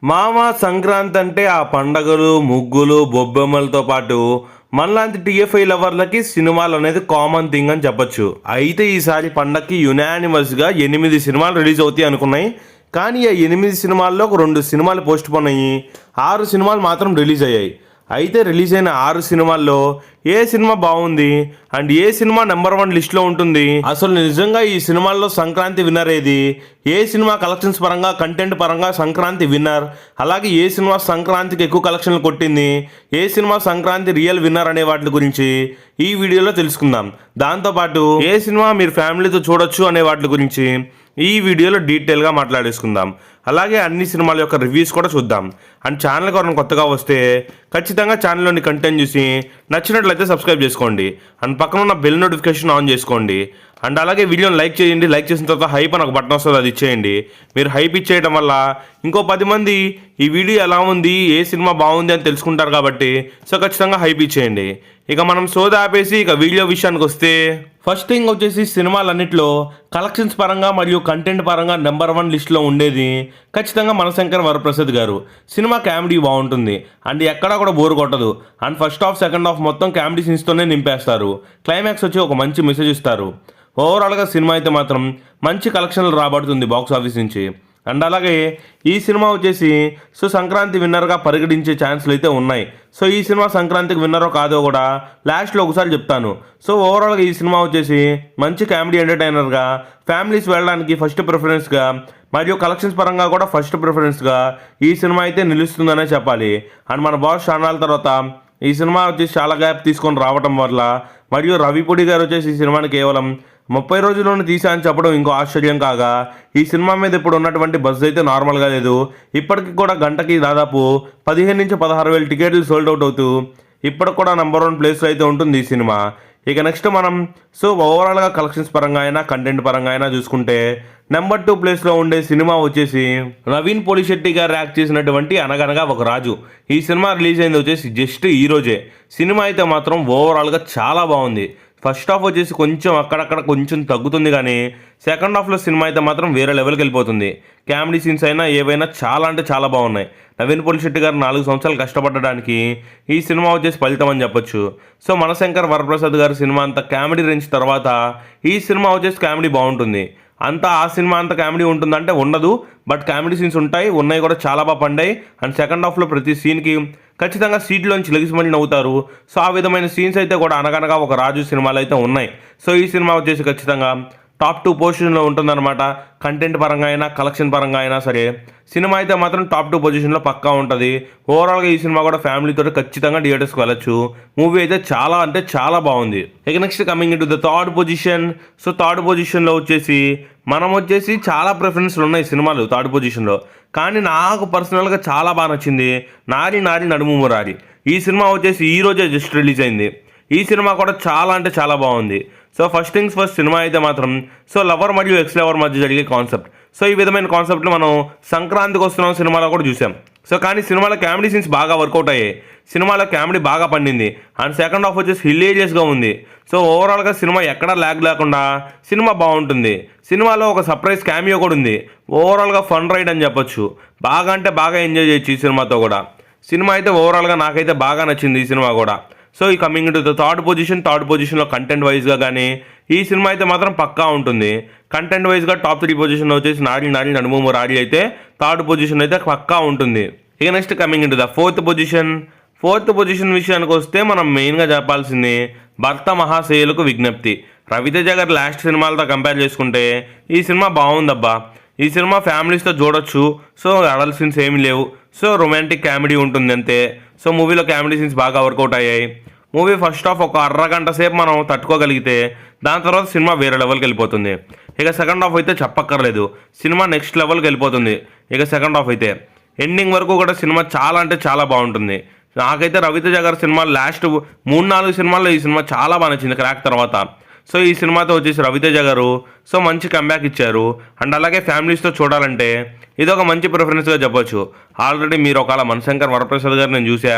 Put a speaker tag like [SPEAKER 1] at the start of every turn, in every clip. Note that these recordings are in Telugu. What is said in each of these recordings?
[SPEAKER 1] మామ సంక్రాంతి అంటే ఆ పండగలు ముగ్గులు బొబ్బెమ్మలతో పాటు మనలాంటి టీఎఫ్ఐ లవర్లకి సినిమాలు అనేది కామన్ థింగ్ అని చెప్పొచ్చు. అయితే ఈసారి పండగకి యునానిమస్గా 8 సినిమాలు రిలీజ్ అవుతాయి అనుకున్నాయి. కానీ ఆ 8 సినిమాల్లో ఒక 2 సినిమాలు పోస్ట్ పోన్ అయ్యి 6 సినిమాలు మాత్రం రిలీజ్ అయ్యాయి. అయితే రిలీజ్ అయిన 6 సినిమాల్లో ఏ సినిమా బాగుంది అండ్ ఏ సినిమా నెంబర్ 1 లిస్ట్లో ఉంటుంది, అసలు నిజంగా ఈ సినిమాల్లో సంక్రాంతి విన్నర్ ఏది, ఏ సినిమా కలెక్షన్స్ పరంగా కంటెంట్ పరంగా సంక్రాంతి విన్నర్, అలాగే ఏ సినిమా సంక్రాంతికి ఎక్కువ కలెక్షన్లు కొట్టింది, ఏ సినిమా సంక్రాంతి రియల్ విన్నర్ అనే వాటి గురించి ఈ వీడియోలో తెలుసుకుందాం. దాంతోపాటు ఏ సినిమా మీరు ఫ్యామిలీతో చూడొచ్చు అనే వాటి గురించి ఈ వీడియోలో డీటెయిల్గా మాట్లాడేసుకుందాం. అలాగే అన్ని సినిమాల యొక్క రివ్యూస్ కూడా చూద్దాం. అండ్ ఛానల్కి ఎవరైనా కొత్తగా వస్తే ఖచ్చితంగా ఛానల్లోని కంటెంట్ చూసి నచ్చినట్లయితే సబ్స్క్రైబ్ చేసుకోండి. అండ్ పక్కన ఉన్న బెల్ నోటిఫికేషన్ ఆన్ చేసుకోండి. అండ్ అలాగే వీడియోని లైక్ చేయండి. లైక్ చేసిన తర్వాత హైప్ అని ఒక బటన్ వస్తుంది, అది ఇచ్చేయండి. మీరు హైప్ ఇచ్చేయడం వల్ల ఇంకో 10 మంది ఈ వీడియో ఎలా ఉంది, ఏ సినిమా బాగుంది అని తెలుసుకుంటారు కాబట్టి సో ఖచ్చితంగా హైప్ ఇచ్చేయండి. ఇక మనం సోదా ఆపేసి ఇక వీడియో విషయానికి వస్తే, ఫస్ట్ థింగ్ వచ్చేసి సినిమాలన్నింటిలో కలెక్షన్స్ పరంగా మరియు కంటెంట్ పరంగా నెంబర్ 1 లిస్ట్లో ఉండేది ఖచ్చితంగా మనశంకర్ వరప్రసాద్ గారు. సినిమా కామెడీ బాగుంటుంది అండ్ ఎక్కడా కూడా బోర్ కొట్టదు. And first half second half మొత్తం కామెడీ సీన్స్తోనే నింపేస్తారు. క్లైమాక్స్ వచ్చి ఒక మంచి మెసేజ్ ఇస్తారు. ఓవరాల్గా సినిమా అయితే మాత్రం మంచి కలెక్షన్లు రాబడుతుంది బాక్స్ ఆఫీస్ నుంచి. అండ్ అలాగే ఈ సినిమా వచ్చేసి సో సంక్రాంతి విన్నర్గా పరిగణించే ఛాన్సులు అయితే ఉన్నాయి. సో ఈ సినిమా సంక్రాంతికి విన్నరో కాదో కూడా లాస్ట్లో ఒకసారి చెప్తాను. సో ఓవరాల్గా ఈ సినిమా వచ్చేసి మంచి కామెడీ ఎంటర్టైనర్గా ఫ్యామిలీస్ వెళ్ళడానికి ఫస్ట్ ప్రిఫరెన్స్గా మరియు కలెక్షన్స్ పరంగా కూడా ఫస్ట్ ప్రిఫరెన్స్గా ఈ సినిమా అయితే నిలుస్తుందనే చెప్పాలి. అండ్ మన బాస్ ఛానల్ తర్వాత ఈ సినిమా వచ్చేసి చాలా గ్యాప్ తీసుకొని రావటం వల్ల మరియు రవిపూడి గారు వచ్చేసి ఈ సినిమాని కేవలం 30 రోజుల్లోనే తీసా అని చెప్పడం ఇంకో ఆశ్చర్యం కాగా, ఈ సినిమా మీద ఇప్పుడు ఉన్నటువంటి బజ్ అయితే నార్మల్గా లేదు. ఇప్పటికి కూడా గంటకి దాదాపు 15 నుంచి 16 వేల టికెట్లు సోల్డ్ అవుట్ అవుతూ ఇప్పటికి కూడా నెంబర్ 1 ప్లేస్లో అయితే ఉంటుంది ఈ సినిమా. ఇక నెక్స్ట్ మనం సో ఓవరాల్గా కలెక్షన్స్ పరంగా అయినా కంటెంట్ పరంగా అయినా చూసుకుంటే నెంబర్ 2 ప్లేస్లో ఉండే సినిమా వచ్చేసి నవీన్ పోలిశెట్టి గారు యాక్ట్ చేసినటువంటి అనగనగా ఒక రాజు. ఈ సినిమా రిలీజ్ అయింది వచ్చేసి జస్ట్ ఈ రోజే. సినిమా అయితే మాత్రం ఓవరాల్గా చాలా బాగుంది. ఫస్ట్ హాఫ్ వచ్చేసి కొంచెం అక్కడక్కడ కొంచెం తగ్గుతుంది, కానీ సెకండ్ హాఫ్లో సినిమా అయితే మాత్రం వేరే లెవెల్కి వెళ్ళిపోతుంది. కామెడీ సీన్స్ అయినా ఏవైనా చాలా అంటే చాలా బాగున్నాయి. నవీన్ పోలిశెట్టి గారు 4 సంవత్సరాలు కష్టపడడానికి ఈ సినిమా వచ్చేసి ఫలితం అని చెప్పొచ్చు. సో మనశంకర్ వరప్రసాద్ గారి సినిమా అంత కామెడీ రేంజ్ తర్వాత ఈ సినిమా వచ్చేసి కామెడీ బాగుంటుంది. అంతా ఆ సినిమా అంత కామెడీ ఉంటుందంటే ఉండదు, బట్ కామెడీ సీన్స్ ఉంటాయి, ఉన్నాయి కూడా చాలా బాగా పండాయి. అండ్ సెకండ్ హాఫ్లో ప్రతి సీన్కి ఖచ్చితంగా సీట్లోంచి లెగిసిమని నవ్వుతారు. సో ఆ విధమైన సీన్స్ అయితే కూడా అనగనగా ఒక రాజు సినిమాలు అయితే ఉన్నాయి. సో ఈ సినిమా వచ్చేసి ఖచ్చితంగా టాప్ 2 పొజిషన్లో ఉంటుందన్నమాట. కంటెంట్ పరంగా అయినా కలెక్షన్ పరంగా అయినా సరే సినిమా అయితే మాత్రం టాప్ 2 పొజిషన్లో పక్కా ఉంటుంది. ఓవరాల్గా ఈ సినిమా కూడా ఫ్యామిలీతో ఖచ్చితంగా థియేటర్స్కి వెళ్ళొచ్చు. మూవీ అయితే చాలా అంటే చాలా బాగుంది. ఇక next coming to the third position. So third పొజిషన్లో వచ్చేసి మనం వచ్చేసి చాలా ప్రిఫరెన్స్లు ఉన్నాయి సినిమాలు థర్డ్ పొజిషన్లో, కానీ నాకు పర్సనల్గా చాలా బాగా నచ్చింది నారి నారి నడుము మురారి. ఈ సినిమా వచ్చేసి ఈ రోజే జస్ట్ రిలీజ్ అయింది. ఈ సినిమా కూడా చాలా అంటే చాలా బాగుంది. So first things first, cinema అయితే మాత్రం సో లవర్ మరియు ఎక్స్ లవర్ మధ్య జరిగే కాన్సెప్ట్. సో ఈ విధమైన కాన్సెప్ట్లు మనం సంక్రాంతికి వస్తున్నాం సినిమాలో కూడా చూసాం. సో కానీ సినిమాలో కామెడీ సీన్స్ బాగా వర్కౌట్ అయ్యాయి. సినిమాలో కామెడీ బాగా పండింది. అండ్ సెకండ్ హాఫ్ వచ్చేసి హిలేరియస్గా ఉంది. సో ఓవరాల్గా సినిమా ఎక్కడా ల్యాగ్ లేకుండా సినిమా బాగుంటుంది. సినిమాలో ఒక సర్ప్రైజ్ క్యామియో కూడా ఉంది. ఓవరాల్గా ఫన్ రైడ్ అని చెప్పొచ్చు. బాగా అంటే బాగా ఎంజాయ్ చేయొచ్చు ఈ సినిమాతో కూడా. సినిమా అయితే ఓవరాల్గా నాకైతే బాగా నచ్చింది ఈ సినిమా కూడా. సో ఈ కమింగ్ టు ద థర్డ్ పొజిషన్లో కంటెంట్ వైజ్గా కానీ ఈ సినిమా అయితే మాత్రం పక్కా ఉంటుంది. కంటెంట్ వైజ్గా టాప్ 3 పొజిషన్లో వచ్చేసి నారి నారి నడుము మురారి అయితే థర్డ్ పొజిషన్ అయితే పక్కా ఉంటుంది. ఇక next coming to the fourth position విషయానికి వస్తే మనం మెయిన్గా చెప్పాల్సింది భర్త మహాశయులకు విజ్ఞప్తి. రవితేజ గారి లాస్ట్ సినిమాలతో కంపేర్ చేసుకుంటే ఈ సినిమా బాగుందబ్బా. ఈ సినిమా ఫ్యామిలీస్తో చూడొచ్చు. సో అడల్ట్ సీన్స్ ఏమీ లేవు. సో రొమాంటిక్ కామెడీ ఉంటుంది అంతే. సో మూవీలో కామెడీ సీన్స్ బాగా వర్కౌట్ అయ్యాయి. మూవీ ఫస్ట్ హాఫ్ ఒక అరగంట సేపు మనం తట్టుకోగలిగితే దాని తర్వాత సినిమా వేరే లెవెల్కి వెళ్ళిపోతుంది. ఇక సెకండ్ హాఫ్ అయితే చెప్పక్కర్లేదు, సినిమా నెక్స్ట్ లెవెల్కి వెళ్ళిపోతుంది. ఇక సెకండ్ హాఫ్ అయితే ఎండింగ్ వరకు కూడా సినిమా చాలా అంటే చాలా బాగుంటుంది. నాకైతే రవితేజ గారి సినిమా లాస్ట్ 3-4 సినిమాల్లో ఈ సినిమా చాలా బాగా నచ్చింది క్రాక్ తర్వాత. సో ఈ సినిమాతో వచ్చేసి రవితేజ గారు సో మంచి కంబ్యాక్ ఇచ్చారు. అండ్ అలాగే ఫ్యామిలీస్తో చూడాలంటే ఇదొక మంచి ప్రిఫరెన్స్గా చెప్పొచ్చు. ఆల్రెడీ మీరు ఒకవేళ మనశంకర్ వరప్రసాద్ గారు నేను చూసా,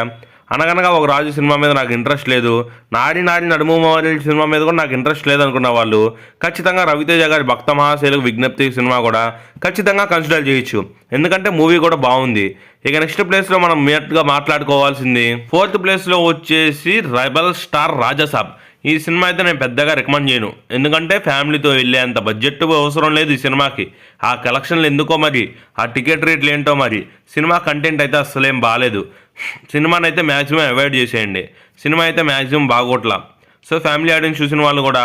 [SPEAKER 1] అనగనగా ఒక రాజు సినిమా మీద నాకు ఇంట్రెస్ట్ లేదు, నాడి నాడి నడుము మోగిన సినిమా మీద కూడా నాకు ఇంట్రెస్ట్ లేదనుకున్న వాళ్ళు ఖచ్చితంగా రవితేజ గారి భక్త మహాశైలకు విజ్ఞప్తి సినిమా కూడా ఖచ్చితంగా కన్సిడర్ చేయొచ్చు. ఎందుకంటే మూవీ కూడా బాగుంది. ఇక నెక్స్ట్ ప్లేస్లో మనం మేట్గా మాట్లాడుకోవాల్సింది 4th ప్లేస్లో వచ్చేసి రెబల్ స్టార్ రాజాసాబ్. ఈ సినిమా అయితే నేను పెద్దగా రికమెండ్ చేయను, ఎందుకంటే ఫ్యామిలీతో వెళ్ళేంత బడ్జెట్ అవసరం లేదు ఈ సినిమాకి. ఆ కలెక్షన్లు ఎందుకో మరి, ఆ టికెట్ రేట్లు ఏంటో మరి, సినిమా కంటెంట్ అయితే అస్సలేం బాగాలేదు. సినిమాని అయితే మ్యాక్సిమం అవాయిడ్ చేసేయండి. సినిమా అయితే మ్యాక్సిమం బాగోట్లా. సో ఫ్యామిలీ ఆడియన్స్ చూసిన వాళ్ళు కూడా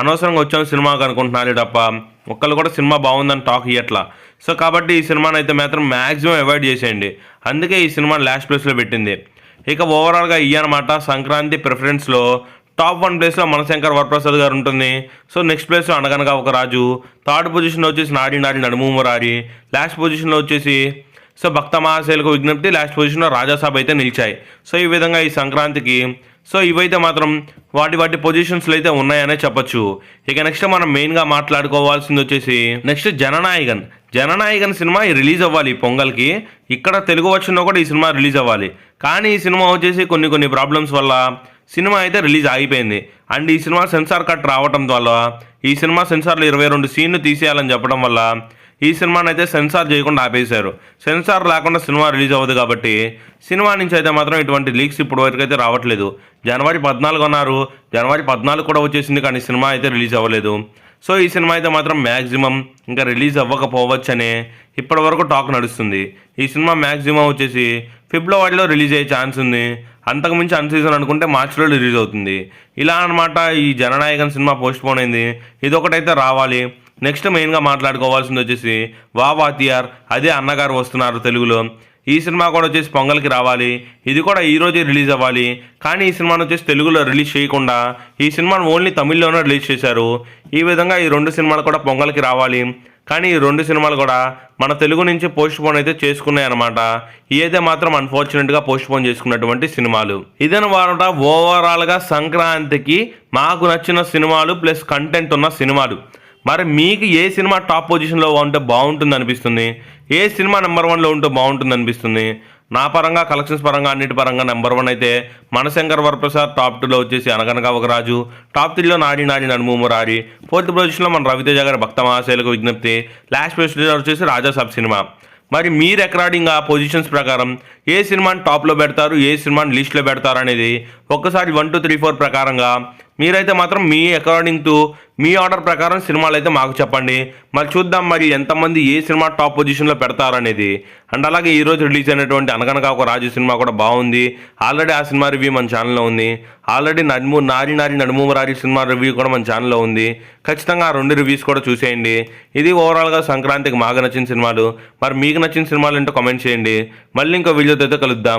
[SPEAKER 1] అనవసరంగా వచ్చాం సినిమాకి అనుకుంటున్నారు తప్ప ఒక్కళ్ళు కూడా సినిమా బాగుందని టాక్ ఇవ్వట్లా. సో కాబట్టి ఈ సినిమాని అయితే మాత్రం మ్యాక్సిమం అవాయిడ్ చేసేయండి. అందుకే ఈ సినిమాని లాస్ట్ ప్లేస్లో పెట్టింది. ఇక ఓవరాల్గా ఇయ్యనమాట సంక్రాంతి ప్రిఫరెన్స్లో టాప్ 1 ప్లేస్లో మనశంకర్ వరప్రసాద్ గారు ఉంటుంది. సో నెక్స్ట్ ప్లేస్లో అనగనగా ఒక రాజు, థర్డ్ పొజిషన్లో వచ్చేసి నాడి నాడి నడుము మురారి, లాస్ట్ పొజిషన్లో వచ్చేసి సో భక్త మహాశైలకు విజ్ఞప్తి, లాస్ట్ పొజిషన్లో రాజాసాబ్ అయితే నిలిచాయి. సో ఈ విధంగా ఈ సంక్రాంతికి సో ఇవైతే మాత్రం వాటి పొజిషన్స్లో అయితే ఉన్నాయనే చెప్పొచ్చు. ఇక నెక్స్ట్ మనం మెయిన్గా మాట్లాడుకోవాల్సింది వచ్చేసి నెక్స్ట్ జననాయకన్ సినిమా రిలీజ్ అవ్వాలి పొంగల్కి. ఇక్కడ తెలుగు వర్షన్లో కూడా ఈ సినిమా రిలీజ్ అవ్వాలి. కానీ ఈ సినిమా వచ్చేసి కొన్ని ప్రాబ్లమ్స్ వల్ల సినిమా అయితే రిలీజ్ ఆగిపోయింది. అండ్ ఈ సినిమా సెన్సార్ కట్ రావడం వల్ల ఈ సినిమా సెన్సార్లో 22 సీన్లు తీసేయాలని చెప్పడం వల్ల ఈ సినిమాని అయితే సెన్సార్ చేయకుండా ఆపేశారు. సెన్సార్ లేకుండా సినిమా రిలీజ్ అవ్వదు కాబట్టి సినిమా నుంచి అయితే మాత్రం ఇటువంటి లీక్స్ ఇప్పటి వరకు అయితే రావట్లేదు. జనవరి 14 అన్నారు, జనవరి 14 కూడా వచ్చేసింది, కానీ సినిమా అయితే రిలీజ్ అవ్వలేదు. సో ఈ సినిమా అయితే మాత్రం మ్యాక్సిమం ఇంకా రిలీజ్ అవ్వకపోవచ్చనే ఇప్పటి వరకు టాక్ నడుస్తుంది. ఈ సినిమా మ్యాక్సిమం వచ్చేసి ఫిబ్రవరిలో రిలీజ్ అయ్యే ఛాన్స్ ఉంది. అంతకుమించి అన్ సీజన్ అనుకుంటే మార్చిలో రిలీజ్ అవుతుంది. ఇలా అనమాట ఈ జననాయకన్ సినిమా పోస్ట్ పోన్ అయింది. ఇదొకటైతే రావాలి. నెక్స్ట్ మెయిన్గా మాట్లాడుకోవాల్సింది వచ్చేసి వాతియార్, అదే అన్నగారు వస్తున్నారు తెలుగులో. ఈ సినిమా కూడా వచ్చేసి పొంగల్కి రావాలి. ఇది కూడా ఈరోజే రిలీజ్ అవ్వాలి. కానీ ఈ సినిమాను వచ్చేసి తెలుగులో రిలీజ్ చేయకుండా ఈ సినిమాను ఓన్లీ తమిళ్లోనే రిలీజ్ చేశారు. ఈ విధంగా ఈ 2 సినిమాలు కూడా పొంగల్కి రావాలి. కానీ ఈ 2 సినిమాలు కూడా మన తెలుగు నుంచి పోస్ట్ పోన్ అయితే చేసుకున్నాయి అనమాట. ఇదైతే మాత్రం అన్ఫార్చునేట్గా పోస్ట్ పోన్ చేసుకున్నటువంటి సినిమాలు. ఇదనమాట ఓవరాల్గా సంక్రాంతికి మాకు నచ్చిన సినిమాలు ప్లస్ కంటెంట్ ఉన్న సినిమాలు. మరి మీకు ఏ సినిమా టాప్ పొజిషన్లో ఉంటే బాగుంటుంది అనిపిస్తుంది, ఏ సినిమా నెంబర్ 1లో ఉంటే బాగుంటుంది అనిపిస్తుంది? నా పరంగా కలెక్షన్స్ పరంగా అన్నిటి పరంగా నెంబర్ 1 అయితే మనశంకర్ వరప్రసాద్, టాప్ 2లో వచ్చేసి అనగనగా ఒక రాజు, టాప్ 3లో నాడి నాడి నడుము మురారి, 4th పొజిషన్లో మన రవితేజ గారి భక్త మహాశైలకు విజ్ఞప్తి, లాస్ట్ పొజిషన్లో వచ్చేసి రాజాసాబ్ సినిమా. మరి మీరు అకార్డింగ్ ఆ పొజిషన్స్ ప్రకారం ఏ సినిమాని టాప్లో పెడతారు, ఏ సినిమాని లిస్ట్లో పెడతారు అనేది ఒక్కసారి 1 2 3 4 ప్రకారంగా మీరైతే మాత్రం మీ అకార్డింగ్ టు మీ ఆర్డర్ ప్రకారం సినిమాలు అయితే మాకు చెప్పండి. మరి చూద్దాం మరి ఎంతమంది ఏ సినిమా టాప్ పొజిషన్లో పెడతారనేది. అండ్ అలాగే ఈరోజు రిలీజ్ అయినటువంటి అనగనగా ఒక రాజు సినిమా కూడా బాగుంది. ఆల్రెడీ ఆ సినిమా రివ్యూ మన ఛానల్లో ఉంది. ఆల్రెడీ నారి నడుము రారి సినిమా రివ్యూ కూడా మన ఛానల్లో ఉంది. ఖచ్చితంగా ఆ 2 రివ్యూస్ కూడా చూసేయండి. ఇది ఓవరాల్గా సంక్రాంతికి మాకు నచ్చిన సినిమాలు. మరి మీకు నచ్చిన సినిమాలు ఏంటో కామెంట్ చేయండి. మళ్ళీ ఇంకో వీడియోతో అయితే కలుద్దాం.